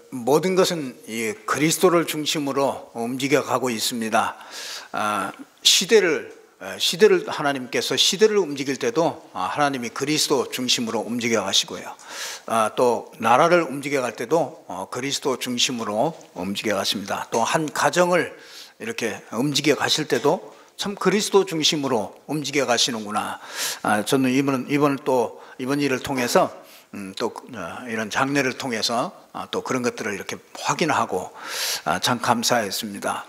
모든 것은 이 그리스도를 중심으로 움직여 가고 있습니다. 시대를 하나님께서 시대를 움직일 때도 하나님이 그리스도 중심으로 움직여 가시고요. 또 나라를 움직여 갈 때도 그리스도 중심으로 움직여 가십니다. 또 한 가정을 이렇게 움직여 가실 때도 참 그리스도 중심으로 움직여 가시는구나. 저는 이번 일을 통해서 또 이런 장례를 통해서 또 그런 것들을 이렇게 확인하고 참 감사했습니다.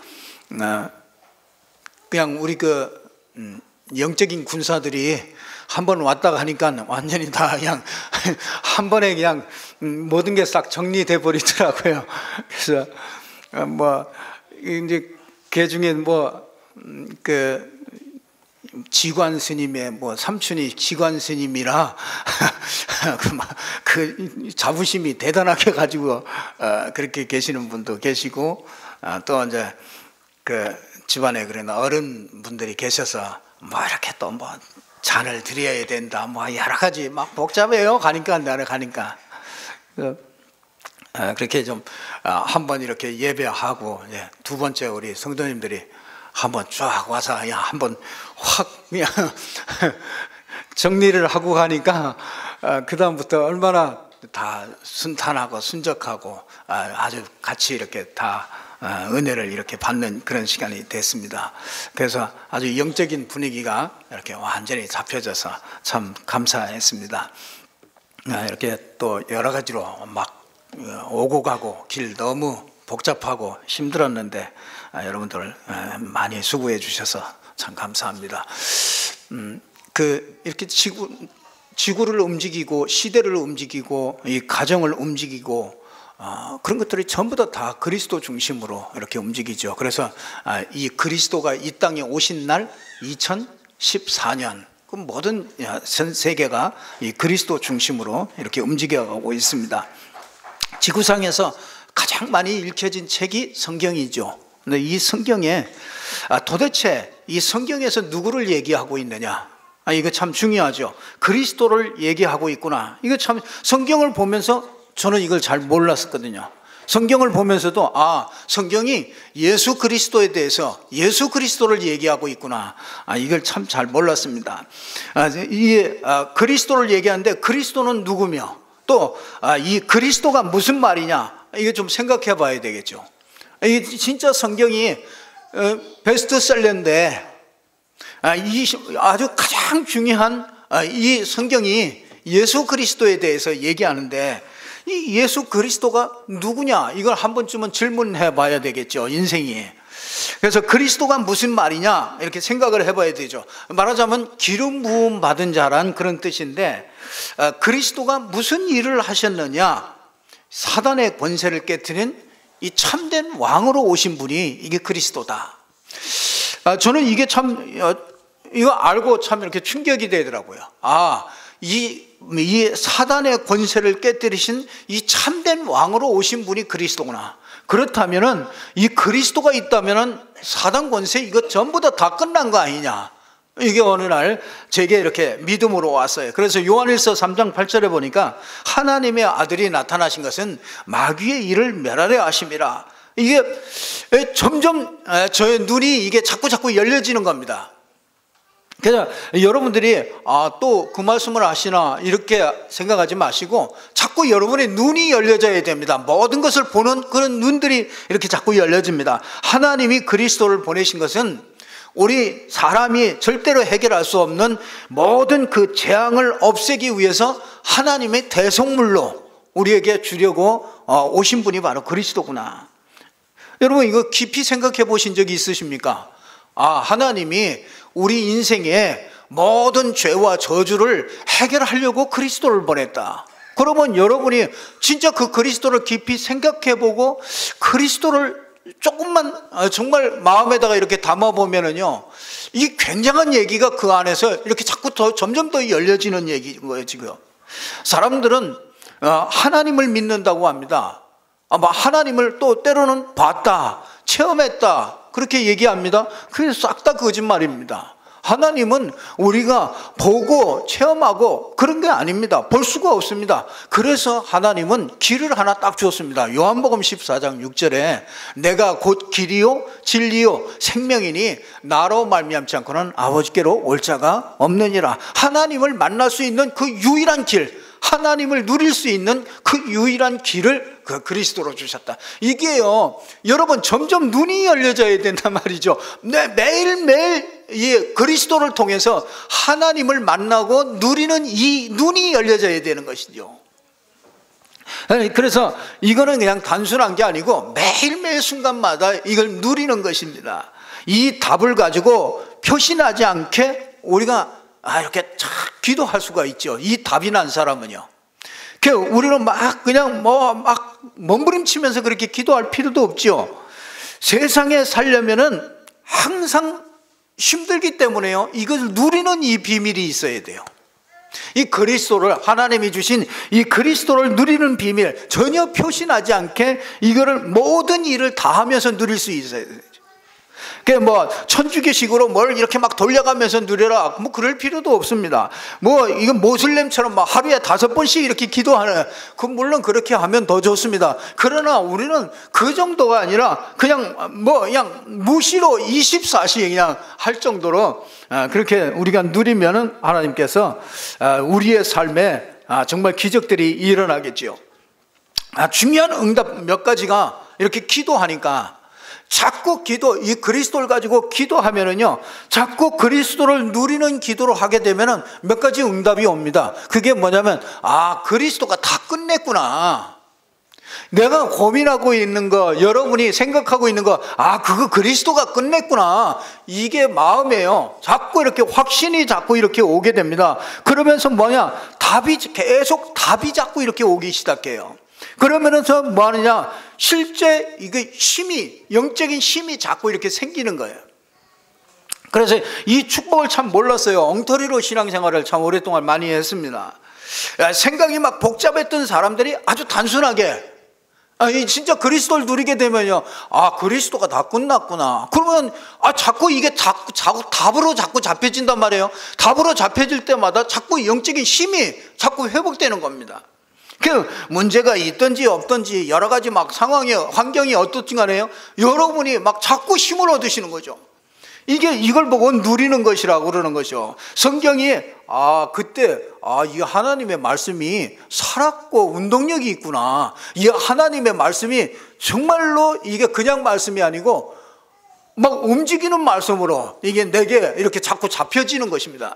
그냥 우리 영적인 군사들이 한번 왔다 가니까 완전히 다 그냥 한 번에 그냥 모든 게 싹 정리돼 버리더라고요. 그래서 이제 그 중에 지관 스님의 삼촌이 지관 스님이라 그 자부심이 대단하게 가지고 그렇게 계시는 분도 계시고, 또 이제 그 집안에 그런 어른분들이 계셔서 이렇게 또 잔을 드려야 된다 여러 가지 복잡해요. 나를 가니까 그렇게 좀 한번 이렇게 예배하고, 두 번째 우리 성도님들이 한번 쫙 와서 그냥 한번 확 그냥 정리를 하고 가니까 그 다음부터 얼마나 다 순탄하고 순적하고 아주 같이 이렇게 다 은혜를 이렇게 받는 그런 시간이 됐습니다. 그래서 아주 영적인 분위기가 이렇게 완전히 잡혀져서 참 감사했습니다. 이렇게 또 여러 가지로 오고 가고 길 너무 복잡하고 힘들었는데 여러분들 많이 수고해 주셔서 참 감사합니다. 이렇게 지구를 움직이고 시대를 움직이고 이 가정을 움직이고 그런 것들이 전부 다 그리스도 중심으로 이렇게 움직이죠. 그래서 이 그리스도가 이 땅에 오신 날 2014년 그 모든 전 세계가 이 그리스도 중심으로 이렇게 움직여가고 있습니다. 지구상에서 가장 많이 읽혀진 책이 성경이죠. 근데 이 성경에 도대체 이 성경에서 누구를 얘기하고 있느냐? 이거 참 중요하죠. 그리스도를 얘기하고 있구나. 이거 참 성경을 보면서 저는 이걸 잘 몰랐었거든요. 성경을 보면서도 성경이 예수 그리스도에 대해서 예수 그리스도를 얘기하고 있구나. 이걸 참 잘 몰랐습니다. 그리스도를 얘기하는데 그리스도는 누구며 또 이 그리스도가 무슨 말이냐? 이거 좀 생각해 봐야 되겠죠. 이게 진짜 성경이 베스트셀러인데 아주 가장 중요한 이 성경이 예수 그리스도에 대해서 얘기하는데 이 예수 그리스도가 누구냐? 이걸 한 번쯤은 질문해 봐야 되겠죠, 인생이. 그래서 그리스도가 무슨 말이냐? 이렇게 생각을 해 봐야 되죠. 말하자면 기름 부음 받은 자란 그런 뜻인데, 그리스도가 무슨 일을 하셨느냐? 사단의 권세를 깨트린 이 참된 왕으로 오신 분이 이게 그리스도다. 저는 이게 이거 알고 참 이렇게 충격이 되더라고요. 이 사단의 권세를 깨뜨리신 이 참된 왕으로 오신 분이 그리스도구나. 그렇다면은 이 그리스도가 있다면은 사단 권세 이거 전부 다 끝난 거 아니냐. 이게 어느 날 제게 이렇게 믿음으로 왔어요. 그래서 요한일서 3장 8절에 보니까 하나님의 아들이 나타나신 것은 마귀의 일을 멸하려 하심이라. 이게 점점 저의 눈이 이게 자꾸 열려지는 겁니다. 그래서 여러분들이 또 그 말씀을 하시나 이렇게 생각하지 마시고 자꾸 여러분의 눈이 열려져야 됩니다. 모든 것을 보는 그런 눈들이 이렇게 자꾸 열려집니다. 하나님이 그리스도를 보내신 것은 우리 사람이 절대로 해결할 수 없는 모든 그 재앙을 없애기 위해서 하나님의 대속물로 우리에게 주려고 오신 분이 바로 그리스도구나. 여러분 이거 깊이 생각해 보신 적이 있으십니까? 하나님이 우리 인생의 모든 죄와 저주를 해결하려고 그리스도를 보냈다. 그러면 여러분이 진짜 그 그리스도를 깊이 생각해 보고 그리스도를 조금만 정말 마음에다가 이렇게 담아보면은요, 이 굉장한 얘기가 그 안에서 이렇게 자꾸 점점 더 열려지는 얘기인 거예요, 지금. 사람들은 하나님을 믿는다고 합니다. 하나님을 또 때로는 봤다, 체험했다, 그렇게 얘기합니다. 그게 싹 다 거짓말입니다. 하나님은 우리가 보고 체험하고 그런 게 아닙니다. 볼 수가 없습니다. 그래서 하나님은 길을 하나 딱 주었습니다. 요한복음 14장 6절에 내가 곧 길이요 진리요 생명이니 나로 말미암지 않고는 아버지께로 올 자가 없느니라. 하나님을 만날 수 있는 그 유일한 길, 하나님을 누릴 수 있는 그 유일한 길을 그 그리스도로 주셨다. 이게요, 여러분 점점 눈이 열려져야 된단 말이죠. 매일매일 이 그리스도를 통해서 하나님을 만나고 누리는 이 눈이 열려져야 되는 것이죠. 그래서 이거는 그냥 단순한 게 아니고 매일매일 순간마다 이걸 누리는 것입니다. 이 답을 가지고 표시나지 않게 우리가 이렇게 착 기도할 수가 있죠. 이 답이 난 사람은요. 우리는 그냥 막 몸부림치면서 그렇게 기도할 필요도 없죠. 세상에 살려면은 항상 힘들기 때문에요. 이걸 누리는 이 비밀이 있어야 돼요. 이 그리스도를, 하나님이 주신 이 그리스도를 누리는 비밀, 전혀 표시나지 않게 이거를 모든 일을 다 하면서 누릴 수 있어야 돼요. 천주교식으로 뭘 이렇게 막 돌려가면서 누려라, 그럴 필요도 없습니다. 이건 모슬렘처럼 막 하루에 5번씩 이렇게 기도하는, 물론 그렇게 하면 더 좋습니다. 그러나 우리는 그 정도가 아니라 그냥 무시로 24시 그냥 할 정도로 그렇게 우리가 누리면은 하나님께서 우리의 삶에 정말 기적들이 일어나겠지요. 중요한 응답 몇 가지가 이렇게 기도하니까, 자꾸 이 그리스도를 가지고 기도하면은요, 자꾸 그리스도를 누리는 기도를 하게 되면은 몇 가지 응답이 옵니다. 그게 뭐냐면, 그리스도가 다 끝냈구나. 내가 고민하고 있는 거, 여러분이 생각하고 있는 거, 그거 그리스도가 끝냈구나. 이게 마음에요. 자꾸 이렇게 확신이 자꾸 이렇게 오게 됩니다. 그러면서 답이 자꾸 이렇게 오기 시작해요. 그러면서 뭐 하느냐? 실제 이게 영적인 힘이 자꾸 이렇게 생기는 거예요. 그래서 이 축복을 참 몰랐어요. 엉터리로 신앙생활을 참 오랫동안 많이 했습니다. 생각이 막 복잡했던 사람들이 아주 단순하게, 진짜 그리스도를 누리게 되면요, 그리스도가 다 끝났구나. 그러면 자꾸 이게 답으로 자꾸 잡혀진단 말이에요. 답으로 잡혀질 때마다 자꾸 영적인 힘이 자꾸 회복되는 겁니다. 문제가 있든지 없든지 여러 가지 상황이, 환경이 어떻든 간에요, 여러분이 자꾸 힘을 얻으시는 거죠. 이걸 보고 누리는 것이라고 그러는 거죠. 성경이 그때 이 하나님의 말씀이 살았고 운동력이 있구나. 이 하나님의 말씀이 정말로 이게 그냥 말씀이 아니고 움직이는 말씀으로 이게 내게 이렇게 자꾸 잡혀지는 것입니다.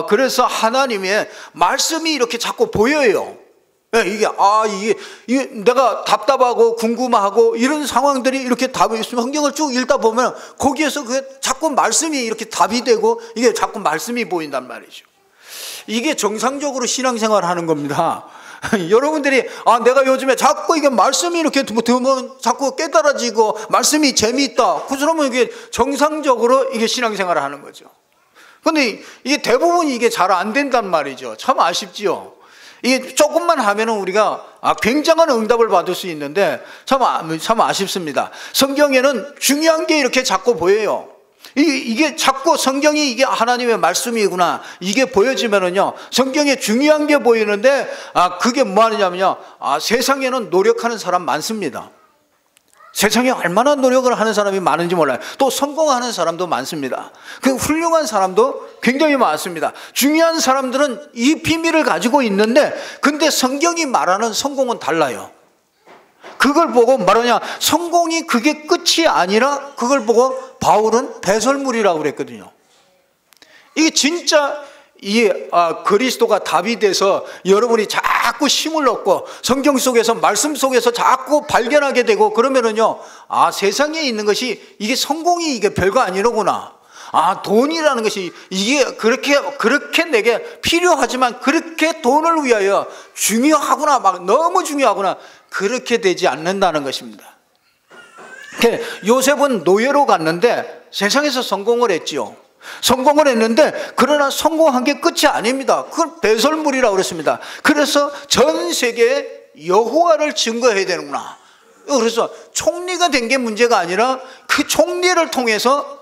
그래서 하나님의 말씀이 이렇게 자꾸 보여요. 이게 내가 답답하고 궁금하고 이런 상황들이 이렇게 답이 있으면 성경을 쭉 읽다 보면 거기에서 자꾸 말씀이 이렇게 답이 되고 이게 자꾸 말씀이 보인단 말이죠. 이게 정상적으로 신앙생활을 하는 겁니다. 여러분들이 내가 요즘에 자꾸 이게 말씀이 이렇게 들으면 자꾸 깨달아지고 말씀이 재미있다, 그러면 이게 정상적으로 이게 신앙생활을 하는 거죠. 근데 이게 대부분 이게 잘 안 된단 말이죠. 참 아쉽지요. 이게 조금만 하면은 우리가 굉장한 응답을 받을 수 있는데 참 아쉽습니다. 성경에는 중요한 게 이렇게 자꾸 보여요. 이게 자꾸 성경이 이게 하나님의 말씀이구나, 이게 보여지면은요, 성경에 중요한 게 보이는데 그게 뭐 하느냐면요, 세상에는 노력하는 사람 많습니다. 세상에 얼마나 노력을 하는 사람이 많은지 몰라요. 또 성공하는 사람도 많습니다. 훌륭한 사람도 굉장히 많습니다. 중요한 사람들은 이 비밀을 가지고 있는데, 근데 성경이 말하는 성공은 달라요. 그걸 보고 말하냐, 성공이 그게 끝이 아니라 그걸 보고 바울은 배설물이라고 그랬거든요. 이게 진짜 그리스도가 답이 돼서 여러분이 자꾸 힘을 얻고 성경 속에서, 말씀 속에서 자꾸 발견하게 되고 그러면은요, 세상에 있는 것이 이게 성공이 이게 별거 아니로구나. 돈이라는 것이 이게 그렇게 내게 필요하지만 그렇게 돈을 위하여 중요하구나, 너무 중요하구나, 그렇게 되지 않는다는 것입니다. 요셉은 노예로 갔는데 세상에서 성공을 했지요. 성공을 했는데, 그러나 성공한 게 끝이 아닙니다. 그건 배설물이라고 그랬습니다. 그래서 전 세계에 여호와를 증거해야 그래서 총리가 된 게 문제가 아니라 그 총리를 통해서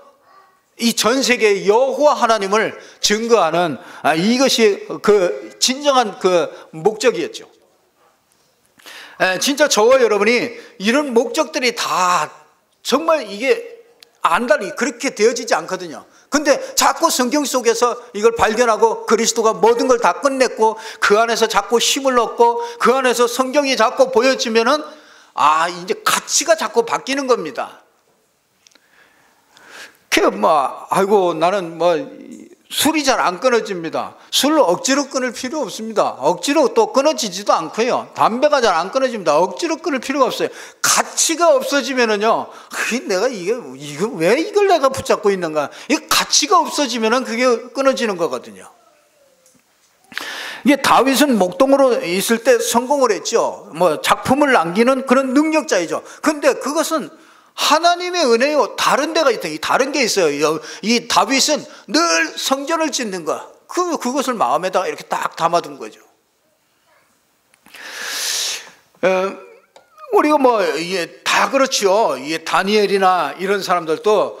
이 전 세계 여호와 하나님을 증거하는 이것이 그 진정한 그 목적이었죠. 진짜 저와 여러분이 이런 목적들이 다 정말 이게 안달이 그렇게 되어지지 않거든요. 근데 자꾸 성경 속에서 이걸 발견하고 그리스도가 모든 걸 다 끝냈고 그 안에서 자꾸 힘을 얻고 그 안에서 성경이 자꾸 보여지면은 이제 가치가 자꾸 바뀌는 겁니다. 아이고 나는 술이 잘 안 끊어집니다. 술을 억지로 끊을 필요 없습니다. 억지로 또 끊어지지도 않고요. 담배가 잘 안 끊어집니다. 억지로 끊을 필요가 없어요. 가치가 없어지면은요, 내가 이거 왜 이걸 내가 붙잡고 있는가? 이 가치가 없어지면은 그게 끊어지는 거거든요. 이게 다윗은 목동으로 있을 때 성공을 했죠. 작품을 남기는 그런 능력자이죠. 근데 그것은 하나님의 은혜요. 다른 데가 있다. 다른 게 있어요. 이 다윗은 늘 성전을 짓는 거. 그것을 마음에다가 이렇게 딱 담아둔 거죠. 우리가 이게 다 그렇죠. 이 다니엘이나 이런 사람들도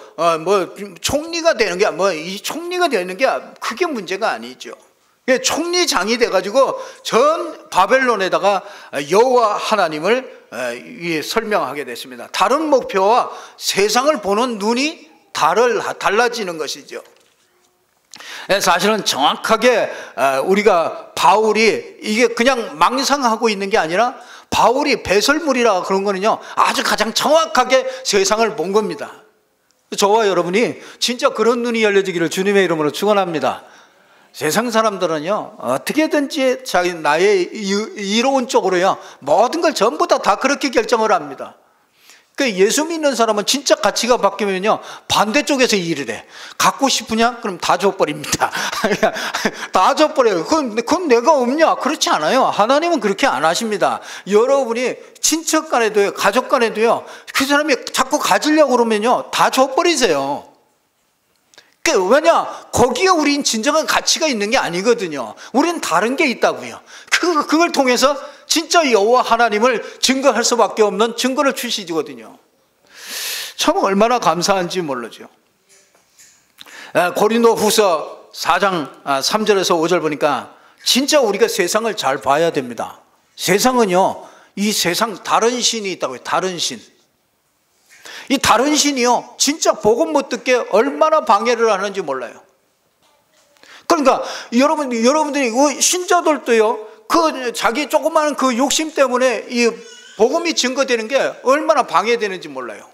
총리가 되는 게 이 총리가 되는 게 그게 문제가 아니죠. 총리장이 돼가지고 전 바벨론에다가 여호와 하나님을 설명하게 됐습니다. 다른 목표와 세상을 보는 눈이 달라지는 것이죠. 사실은 정확하게 우리가 바울이 이게 그냥 망상하고 있는 게 아니라 바울이 배설물이라 그런 거는요, 아주 가장 정확하게 세상을 본 겁니다. 저와 여러분이 진짜 그런 눈이 열려지기를 주님의 이름으로 축원합니다. 세상 사람들은요, 어떻게든지 나의 이로운 쪽으로요, 모든 걸 전부 다 그렇게 결정을 합니다. 예수 믿는 사람은 진짜 가치가 바뀌면요, 반대쪽에서 일을 해. 갖고 싶으냐? 그럼 다 줘버립니다. 다 줘버려요. 그건 내가 없냐? 그렇지 않아요. 하나님은 그렇게 안 하십니다. 여러분이 친척 간에도요, 가족 간에도요, 그 사람이 자꾸 가지려고 그러면요, 다 줘버리세요. 왜냐? 거기에 우린 진정한 가치가 있는 게 아니거든요. 우린 다른 게 있다고요. 그걸 통해서 진짜 여호와 하나님을 증거할 수밖에 없는 증거를 주시거든요. 참 얼마나 감사한지 모르죠. 고린도후서 4장 3절에서 5절 보니까 진짜 우리가 세상을 잘 봐야 됩니다. 세상은요, 이 세상 다른 신이 있다고요. 다른 신. 이 다른 신이요, 진짜 복음 못 듣게 얼마나 방해를 하는지 몰라요. 그러니까 여러분들이 신자들도요, 자기 조그마한 그 욕심 때문에 이 복음이 증거되는 게 얼마나 방해되는지 몰라요.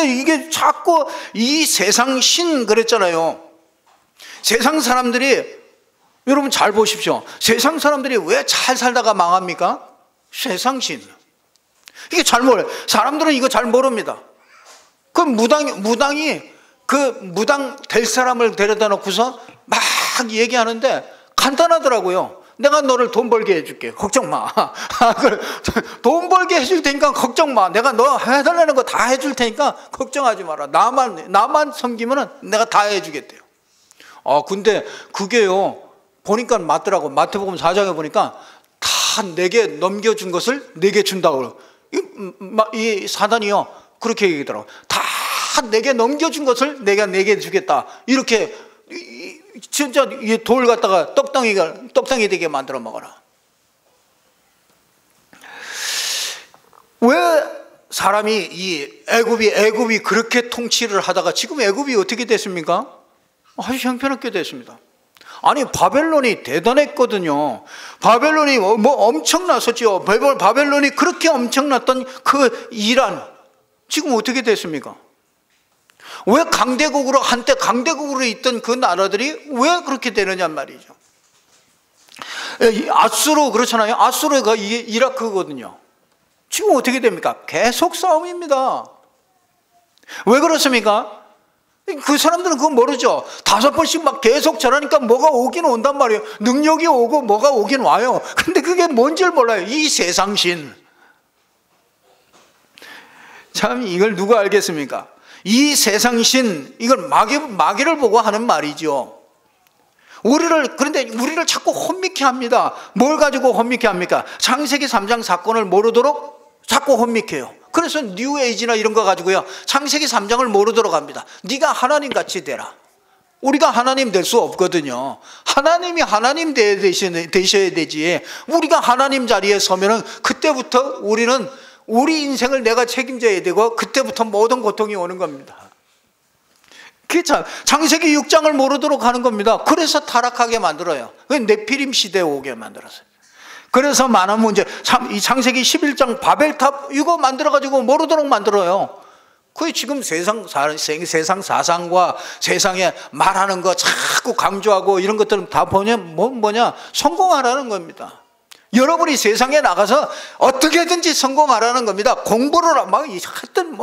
이게 자꾸 이 세상 신 그랬잖아요. 세상 사람들이, 여러분 잘 보십시오. 세상 사람들이 왜 잘 살다가 망합니까? 세상 신. 이게 잘 몰라요. 사람들은 이거 잘 모릅니다. 무당이 무당 될 사람을 데려다 놓고서 막 얘기하는데 간단하더라고요. 내가 너를 돈 벌게 해줄게. 걱정 마. 돈 벌게 해줄 테니까 걱정 마. 내가 너 해달라는 거 다 해줄 테니까 걱정하지 마라. 나만 섬기면은 내가 다 해주겠대요. 근데 그게요, 보니까 맞더라고. 마태복음 4장에 보니까 다 내게 넘겨준 것을 내게 준다고. 이 사단이요, 그렇게 얘기하더라고. 다 내게 넘겨준 것을 내가 내게 주겠다. 이렇게 진짜 돌 갖다가 떡덩이 되게 만들어 먹어라. 왜 사람이 이 애굽이 그렇게 통치를 하다가 지금 애굽이 어떻게 됐습니까? 아주 형편없게 됐습니다. 아니, 바벨론이 대단했거든요. 바벨론이 엄청났었죠. 바벨론이 그렇게 엄청났던 그 이란, 지금 어떻게 됐습니까? 왜 한때 강대국으로 있던 그 나라들이 왜 그렇게 되느냐 말이죠. 아수르 그렇잖아요. 아수르가 이라크거든요. 지금 어떻게 됩니까? 계속 싸움입니다. 왜 그렇습니까? 그 사람들은 그거 모르죠. 5번씩 막 계속 저러니까 뭐가 오긴 온단 말이에요. 능력이 오고 뭐가 오긴 와요. 근데 그게 뭔지를 몰라요. 이 세상신. 참, 이걸 누가 알겠습니까? 이 세상신, 이걸 마귀를 보고 하는 말이죠. 그런데 우리를 자꾸 혼미케 합니다. 뭘 가지고 혼미케 합니까? 창세기 3장 사건을 모르도록 자꾸 혼미해요. 그래서 뉴에이지나 이런 거 가지고요, 창세기 3장을 모르도록 합니다. 네가 하나님같이 되라. 우리가 하나님 될 수 없거든요. 하나님이 하나님 되셔야 되지. 우리가 하나님 자리에 서면은 그때부터 우리는 우리 인생을 내가 책임져야 되고, 그때부터 모든 고통이 오는 겁니다. 그게 창세기 6장을 모르도록 하는 겁니다. 그래서 타락하게 만들어요. 네피림 시대에 오게 만들었어요. 그래서 많은 문제, 이 창세기 11장 바벨탑 이거 만들어가지고 모르도록 만들어요. 그게 지금 세상 사상과 세상에 말하는 거 자꾸 강조하고 이런 것들은 다 뭐냐? 성공하라는 겁니다. 여러분이 세상에 나가서 어떻게든지 성공하라는 겁니다. 공부를 막 하여튼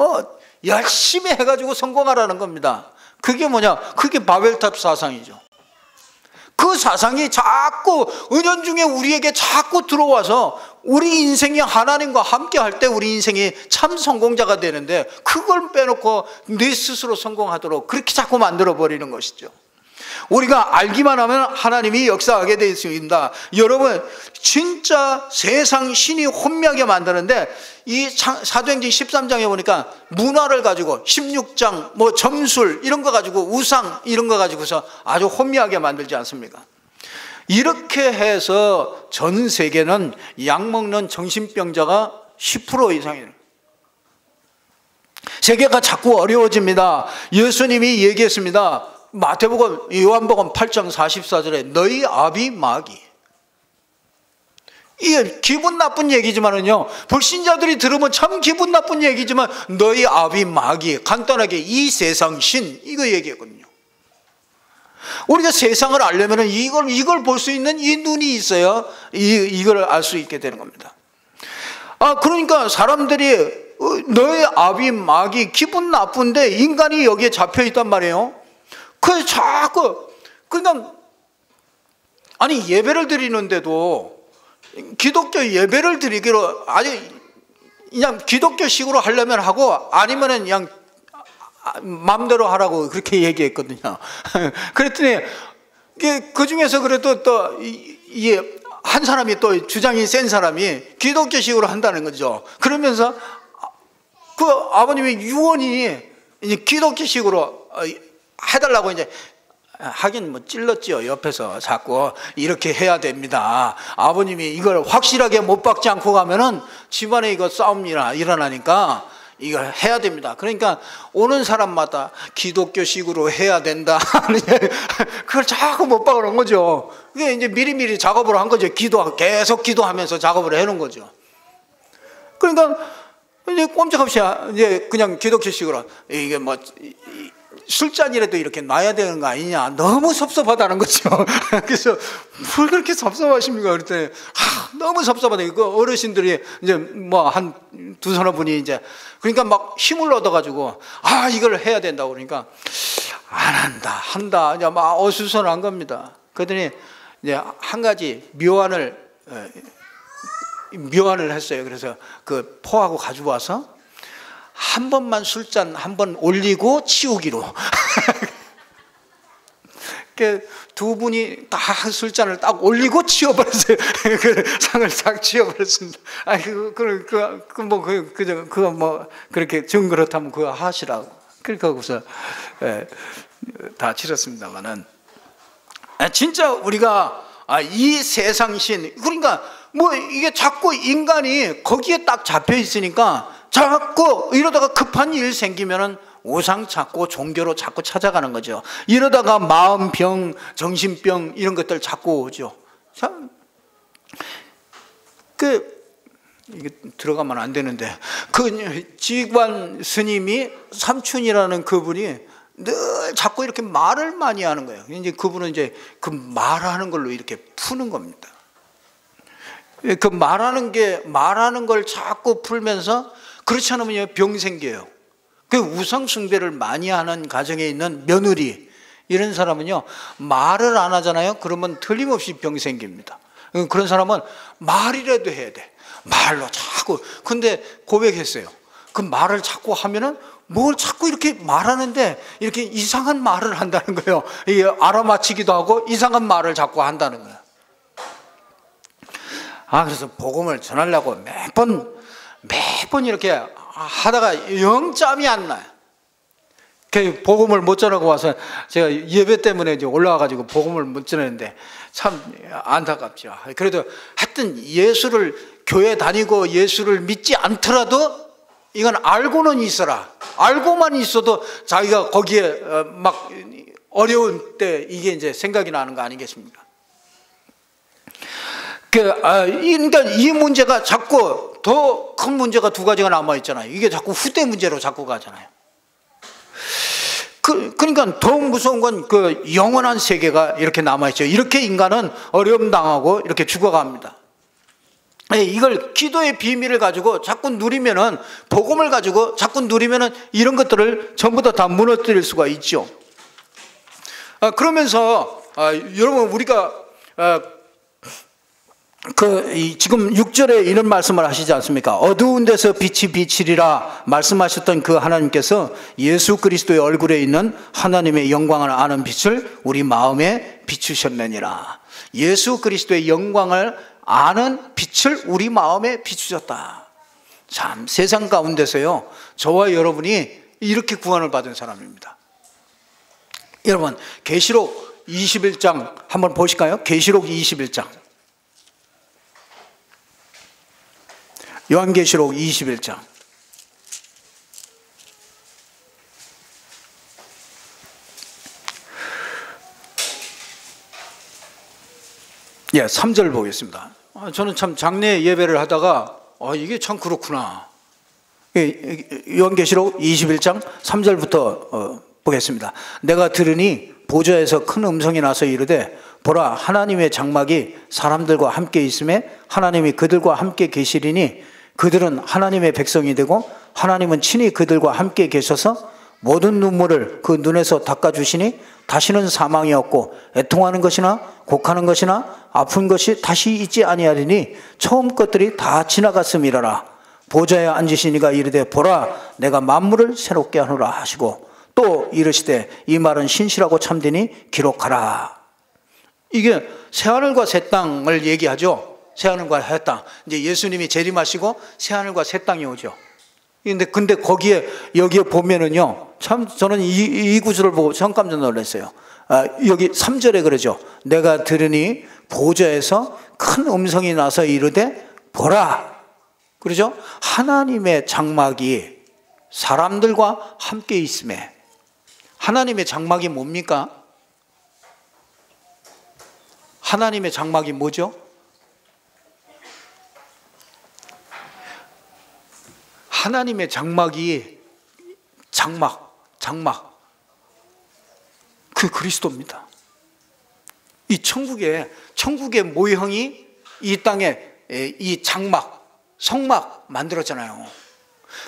열심히 해가지고 성공하라는 겁니다. 그게 뭐냐? 그게 바벨탑 사상이죠. 그 사상이 자꾸 은연중에 우리에게 자꾸 들어와서 우리 인생이 하나님과 함께 할 때 우리 인생이 참 성공자가 되는데, 그걸 빼놓고 내 스스로 성공하도록 그렇게 자꾸 만들어버리는 것이죠. 우리가 알기만 하면 하나님이 역사하게 되어 있습니다. 여러분, 진짜 세상 신이 혼미하게 만드는데, 이 사도행전 13장에 보니까 문화를 가지고 16장 점술 이런 거 가지고 우상 이런 거 가지고서 아주 혼미하게 만들지 않습니까? 이렇게 해서 전 세계는 약 먹는 정신병자가 10% 이상이에요. 세계가 자꾸 어려워집니다. 예수님이 얘기했습니다. 마태복음, 요한복음 8장 44절에 너희 아비 마귀. 이게 기분 나쁜 얘기지만은요, 불신자들이 들으면 참 기분 나쁜 얘기지만 너희 아비 마귀, 간단하게 이 세상 신, 이거 얘기했거든요. 우리가 세상을 알려면 이걸 볼 수 있는 이 눈이 있어야 이걸 알 수 있게 되는 겁니다. 그러니까 사람들이 너희 아비 마귀, 기분 나쁜데 인간이 여기에 잡혀 있단 말이에요. 그래서 자꾸, 그러니까, 아니, 예배를 드리는데도 기독교 예배를 드리기로 아주 그냥 기독교식으로 하려면 하고, 아니면은 그냥 마음대로 하라고 그렇게 얘기했거든요. 그랬더니, 그 중에서 그래도 또, 한 사람이 또 주장이 센 사람이 기독교식으로 한다는 거죠. 그러면서 그 아버님이 유언이 이제 기독교식으로 해달라고 이제 하긴 찔렀죠. 옆에서 자꾸 이렇게 해야 됩니다. 아버님이 이걸 확실하게 못 박지 않고 가면은 집안에 이거 싸움이 일어나니까 이걸 해야 됩니다. 그러니까 오는 사람마다 기독교식으로 해야 된다. 그걸 자꾸 못 박아놓은 거죠. 그게 이제 미리미리 작업을 한 거죠. 계속 기도하면서 작업을 해놓은 거죠. 그러니까 이제 꼼짝없이 이제 그냥 기독교식으로 이게 술잔이라도 이렇게 놔야 되는 거 아니냐. 너무 섭섭하다는 거죠. 그래서 뭘 그렇게 섭섭하십니까? 그랬더니 너무 섭섭하다. 이거 어르신들이 이제 한 두서너 분이 이제 그러니까 막 힘을 얻어가지고 이걸 해야 된다고 그러니까 안 한다. 이제 막 어수선한 겁니다. 그랬더니 이제 한 가지 묘안을 했어요. 그래서 그 포하고 가지고 와서 한 번만 술잔 한 번 올리고 치우기로. 두 분이 다 술잔을 딱 올리고 치워버렸어요. 그 상을 딱 치워버렸습니다. 그거 그렇게 정 그렇다면 그거 하시라고. 그렇게 하고서 다 치렀습니다만은, 진짜 우리가 이 세상신, 그러니까 이게 자꾸 인간이 거기에 딱 잡혀 있으니까 자꾸 이러다가 급한 일 생기면은 우상 찾고 종교로 자꾸 찾아가는 거죠. 이러다가 마음병, 정신병 이런 것들 자꾸 오죠. 참, 이게 들어가면 안 되는데, 그 지관 스님이 삼춘이라는 그분이 늘 자꾸 이렇게 말을 많이 하는 거예요. 이제 그분은 이제 그 말하는 걸로 이렇게 푸는 겁니다. 그 말하는 걸 자꾸 풀면서, 그렇지 않으면 병 생겨요. 그 우상 숭배를 많이 하는 가정에 있는 며느리, 이런 사람은요, 말을 안 하잖아요. 그러면 틀림없이 병 생깁니다. 그런 사람은 말이라도 해야 돼. 말로 자꾸. 근데 고백했어요. 그 말을 자꾸 하면은 뭘 자꾸 이렇게 말하는데 이렇게 이상한 말을 한다는 거예요. 알아맞히기도 하고 이상한 말을 자꾸 한다는 거예요. 그래서 복음을 전하려고 매번 이렇게 하다가 영짬이 안 나요. 복음을 못 전하고 와서 제가 예배 때문에 이제 올라와가지고 복음을 못 전했는데 참 안타깝죠. 그래도 하여튼 예수를 교회 다니고 예수를 믿지 않더라도 이건 알고는 있어라. 알고만 있어도 자기가 거기에 막 어려운 때 이게 이제 생각이 나는 거 아니겠습니까? 그러니까 이 문제가 자꾸 더 큰 문제가 두 가지가 남아 있잖아요. 이게 자꾸 후대 문제로 자꾸 가잖아요. 그러니까 더 무서운 건 그 영원한 세계가 이렇게 남아있죠. 이렇게 인간은 어려움 당하고 이렇게 죽어갑니다. 이걸 기도의 비밀을 가지고 자꾸 누리면은, 복음을 가지고 자꾸 누리면은 이런 것들을 전부 다 무너뜨릴 수가 있죠. 그러면서 여러분 우리가 지금 6절에 이런 말씀을 하시지 않습니까? 어두운 데서 빛이 비치리라 말씀하셨던 그 하나님께서 예수 그리스도의 얼굴에 있는 하나님의 영광을 아는 빛을 우리 마음에 비추셨느니라. 예수 그리스도의 영광을 아는 빛을 우리 마음에 비추셨다. 참 세상 가운데서요, 저와 여러분이 이렇게 구원을 받은 사람입니다. 여러분 계시록 21장 한번 보실까요? 계시록 21장, 요한계시록 21장. 예, 3절 보겠습니다. 저는 참 장례 예배를 하다가 이게 참 그렇구나. 요한계시록 21장 3절부터 보겠습니다. 내가 들으니 보좌에서 큰 음성이 나서 이르되 보라, 하나님의 장막이 사람들과 함께 있음에 하나님이 그들과 함께 계시리니 그들은 하나님의 백성이 되고 하나님은 친히 그들과 함께 계셔서 모든 눈물을 그 눈에서 닦아주시니 다시는 사망이 없고 애통하는 것이나 곡하는 것이나 아픈 것이 다시 있지 아니하리니 처음 것들이 다 지나갔음이라라. 보좌에 앉으시니가 이르되 보라, 내가 만물을 새롭게 하노라 하시고 또 이르시되 이 말은 신실하고 참되니 기록하라. 이게 새하늘과 새 땅을 얘기하죠. 새하늘과 새 땅. 이제 예수님이 재림하시고 새하늘과 새 땅이 오죠. 근데 거기에 여기에 보면은요, 참 저는 이 구절을 보고 참 깜짝 놀랐어요. 여기 3절에 그러죠. 내가 들으니 보좌에서 큰 음성이 나서 이르되 보라. 그러죠? 하나님의 장막이 사람들과 함께 있음에. 하나님의 장막이 뭡니까? 하나님의 장막이 뭐죠? 하나님의 장막이 장막 그 그리스도입니다. 이 천국의 모형이 이 땅에 이 장막, 성막 만들었잖아요.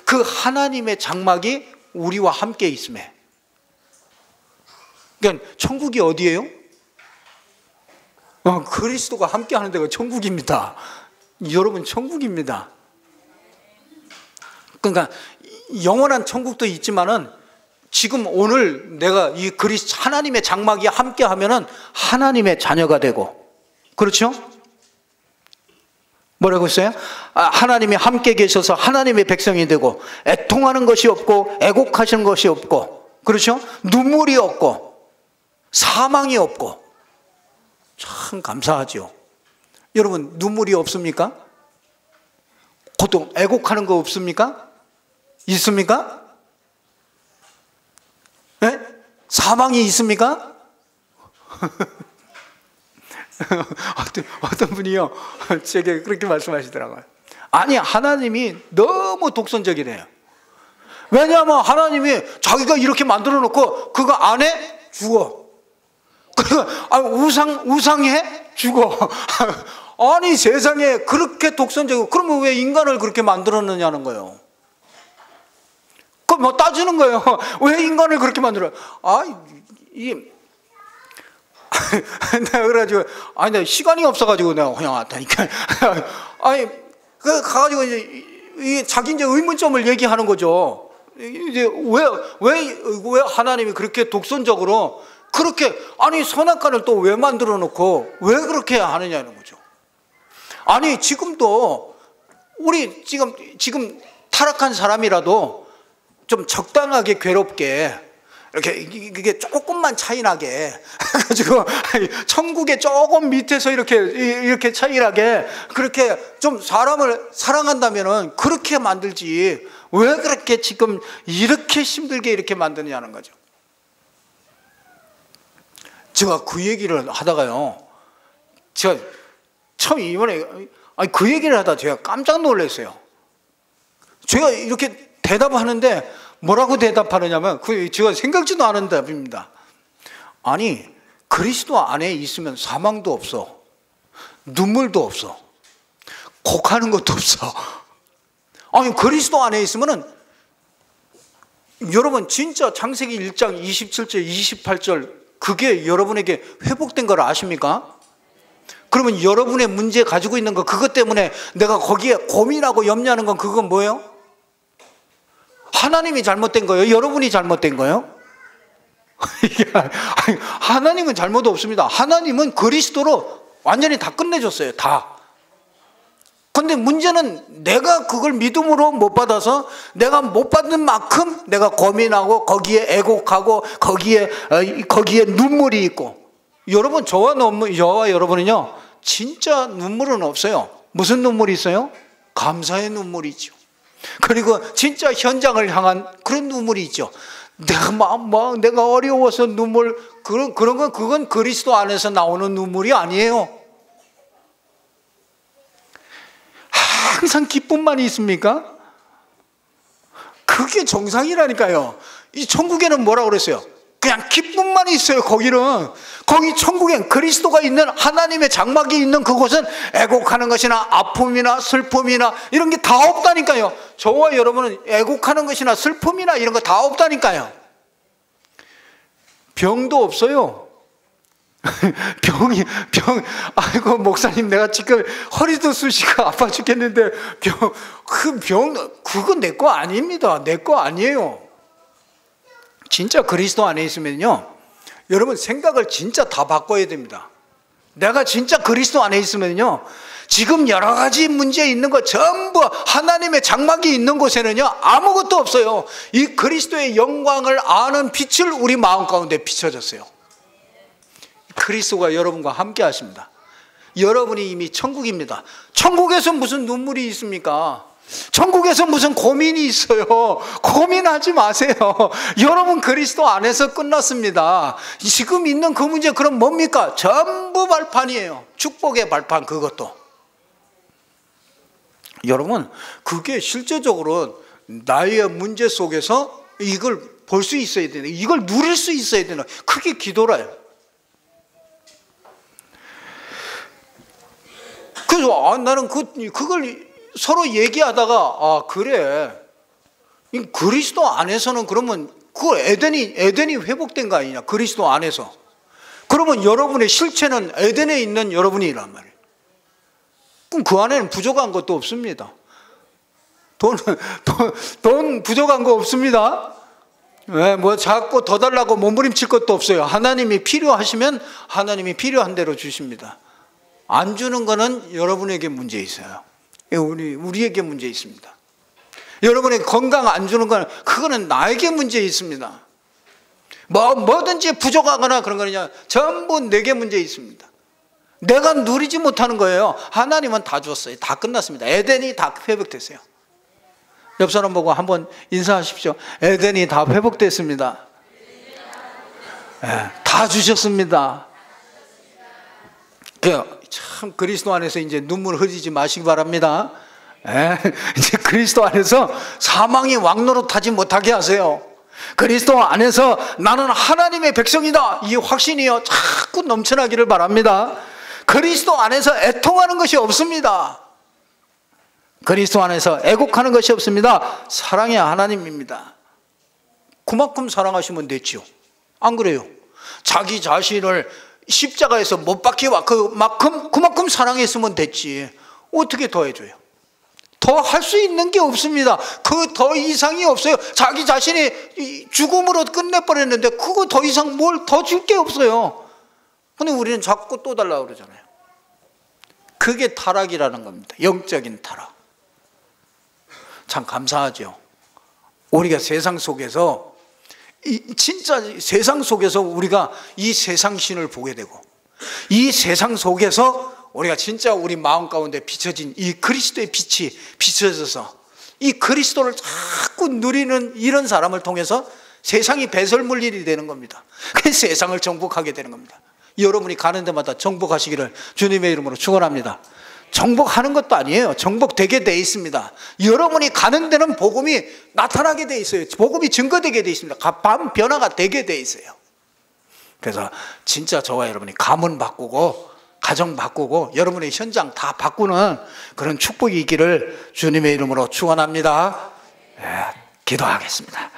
그 하나님의 장막이 우리와 함께 있음에. 그러니까 천국이 어디예요? 그리스도가 함께 하는 데가 천국입니다. 여러분 천국입니다. 그러니까 영원한 천국도 있지만은 지금 오늘 내가 이 하나님의 장막이 함께 하면은 하나님의 자녀가 되고, 그렇죠? 뭐라고 했어요? 하나님이 함께 계셔서 하나님의 백성이 되고 애통하는 것이 없고 애곡하시는 것이 없고, 그렇죠? 눈물이 없고 사망이 없고. 참 감사하죠. 여러분 눈물이 없습니까? 고통, 애곡하는 거 없습니까? 있습니까? 네? 사망이 있습니까? 어떤 분이요 제게 그렇게 말씀하시더라고요. 아니, 하나님이 너무 독선적이래요. 왜냐하면 하나님이 자기가 이렇게 만들어 놓고 그거 안 해? 죽어. 우상해? 죽어. 아니 세상에 그렇게 독선적이고, 그러면 왜 인간을 그렇게 만들었느냐는 거예요. 그럼 뭐 따지는 거예요. 왜 인간을 그렇게 만들어요? 내가 그래가지고, 내가 시간이 없어가지고 내가 그냥 왔다니까. 그 가가지고 이제 자기 이제 의문점을 얘기하는 거죠. 이제 왜 하나님이 그렇게 독선적으로 그렇게, 선악과를 또 왜 만들어 놓고 왜 그렇게 하느냐는 거죠. 지금도 우리 지금 타락한 사람이라도 좀 적당하게 괴롭게 이렇게 이게 조금만 차이 나게 가지고 천국의 조금 밑에서 이렇게 차이 나게 그렇게 좀 사람을 사랑한다면은 그렇게 만들지 왜 그렇게 지금 이렇게 힘들게 이렇게 만드냐는 거죠. 제가 그 얘기를 하다가요, 제가 처음 이번에 그 얘기를 하다 제가 깜짝 놀랐어요. 제가 이렇게 대답하는데 뭐라고 대답하느냐면 제가 생각지도 않은 답입니다. 아니, 그리스도 안에 있으면 사망도 없어, 눈물도 없어, 곡하는 것도 없어. 아니, 그리스도 안에 있으면은 여러분 진짜 창세기 1장 27절 28절 그게 여러분에게 회복된 걸 아십니까? 그러면 여러분의 문제 가지고 있는 거 그것 때문에 내가 거기에 고민하고 염려하는 건 그건 뭐예요? 하나님이 잘못된 거예요? 여러분이 잘못된 거예요? 하나님은 잘못 없습니다. 하나님은 그리스도로 완전히 다 끝내줬어요. 다. 근데 문제는 내가 그걸 믿음으로 못 받아서 내가 못 받는 만큼 내가 고민하고 거기에 애곡하고 거기에 눈물이 있고. 여러분, 저와 여러분은요 진짜 눈물은 없어요. 무슨 눈물이 있어요? 감사의 눈물이 있죠. 그리고 진짜 현장을 향한 그런 눈물이 있죠. 내가 어려워서 그건 그리스도 안에서 나오는 눈물이 아니에요. 항상 기쁨만 있습니까? 그게 정상이라니까요. 이 천국에는 뭐라고 그랬어요? 그냥 기쁨만 있어요. 거기 천국엔 그리스도가 있는 하나님의 장막이 있는 그곳은 애곡하는 것이나 아픔이나 슬픔이나 이런 게 다 없다니까요. 저와 여러분은 애곡하는 것이나 슬픔이나 이런 거 다 없다니까요. 병도 없어요. 아이고 목사님, 내가 지금 허리도 쑤시고 아파 죽겠는데 그건 내 거 아닙니다. 내 거 아니에요. 진짜 그리스도 안에 있으면요, 여러분 생각을 진짜 다 바꿔야 됩니다. 내가 진짜 그리스도 안에 있으면요, 지금 여러 가지 문제 있는 거 전부 하나님의 장막이 있는 곳에는요 아무것도 없어요. 이 그리스도의 영광을 아는 빛을 우리 마음 가운데 비춰졌어요. 그리스도가 여러분과 함께 하십니다. 여러분이 이미 천국입니다. 천국에서 무슨 눈물이 있습니까? 천국에서 무슨 고민이 있어요? 고민하지 마세요. 여러분 그리스도 안에서 끝났습니다. 지금 있는 그 문제 그럼 뭡니까? 전부 발판이에요. 축복의 발판. 그것도 여러분, 그게 실제적으로 나의 문제 속에서 이걸 볼 수 있어야 되는, 이걸 누릴 수 있어야 되는, 그게 기도라요. 그래서 나는 그걸 서로 얘기하다가 그래, 그리스도 안에서는 그러면 그 에덴이 회복된 거 아니냐? 그리스도 안에서. 그러면 여러분의 실체는 에덴에 있는 여러분이란 말이에요. 그럼 그 안에는 부족한 것도 없습니다. 돈 부족한 거 없습니다. 뭐 자꾸 더 달라고 몸부림칠 것도 없어요. 하나님이 필요하시면 하나님이 필요한 대로 주십니다. 안 주는 거는 여러분에게 문제 있어요. 우리에게 문제 있습니다. 여러분의 건강 안 주는 거는 그거는 나에게 문제 있습니다. 뭐든지 부족하거나 그런 거는요 전부 내게 문제 있습니다. 내가 누리지 못하는 거예요. 하나님은 다 줬어요. 다 끝났습니다. 에덴이 다 회복됐어요. 옆 사람 보고 한번 인사하십시오. 에덴이 다 회복됐습니다. 네, 다 주셨습니다. 참 그리스도 안에서 이제 눈물 흘리지 마시기 바랍니다. 이제 그리스도 안에서 사망이 왕노릇하지 못하게 하세요. 그리스도 안에서 나는 하나님의 백성이다, 이 확신이요 자꾸 넘쳐나기를 바랍니다. 그리스도 안에서 애통하는 것이 없습니다. 그리스도 안에서 애곡하는 것이 없습니다. 사랑의 하나님입니다. 그만큼 사랑하시면 됐죠. 안 그래요? 자기 자신을 십자가에서 못 박혀 그만큼 사랑했으면 됐지. 어떻게 더 해줘요? 더 할 수 있는 게 없습니다. 그 더 이상이 없어요. 자기 자신이 죽음으로 끝내버렸는데 그거 더 이상 뭘 더 줄 게 없어요. 근데 우리는 자꾸 또 달라고 그러잖아요. 그게 타락이라는 겁니다. 영적인 타락. 참 감사하죠. 우리가 세상 속에서 진짜 세상 속에서 우리가 이 세상 신을 보게 되고, 이 세상 속에서 우리가 진짜 우리 마음 가운데 비춰진 이 그리스도의 빛이 비춰져서 이 그리스도를 자꾸 누리는 이런 사람을 통해서 세상이 배설물일이 되는 겁니다. 그 세상을 정복하게 되는 겁니다. 여러분이 가는 데마다 정복하시기를 주님의 이름으로 축원합니다. 정복하는 것도 아니에요. 정복되게 돼 있습니다. 여러분이 가는 데는 복음이 나타나게 돼 있어요. 복음이 증거되게 돼 있습니다. 변화가 되게 돼 있어요. 그래서 진짜 저와 여러분이 가문 바꾸고 가정 바꾸고 여러분의 현장 다 바꾸는 그런 축복이 있기를 주님의 이름으로 축원합니다. 기도하겠습니다.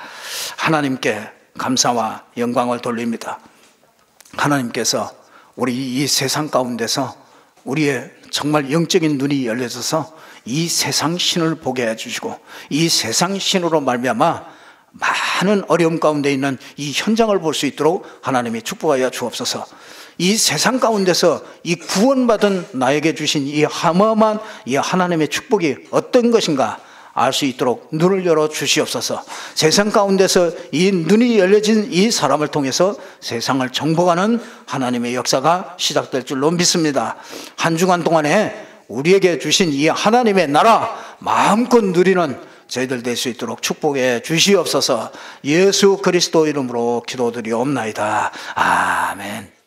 하나님께 감사와 영광을 돌립니다. 하나님께서 우리 이 세상 가운데서 우리의 정말 영적인 눈이 열려져서 이 세상 신을 보게 해주시고, 이 세상 신으로 말미암아 많은 어려움 가운데 있는 이 현장을 볼 수 있도록 하나님이 축복하여 주옵소서. 이 세상 가운데서 이 구원받은 나에게 주신 이 어마어마한 이 하나님의 축복이 어떤 것인가 알 수 있도록 눈을 열어 주시옵소서. 세상 가운데서 이 눈이 열려진 이 사람을 통해서 세상을 정복하는 하나님의 역사가 시작될 줄로 믿습니다. 한 주간 동안에 우리에게 주신 이 하나님의 나라 마음껏 누리는 저희들 될 수 있도록 축복해 주시옵소서. 예수 그리스도 이름으로 기도드리옵나이다. 아멘.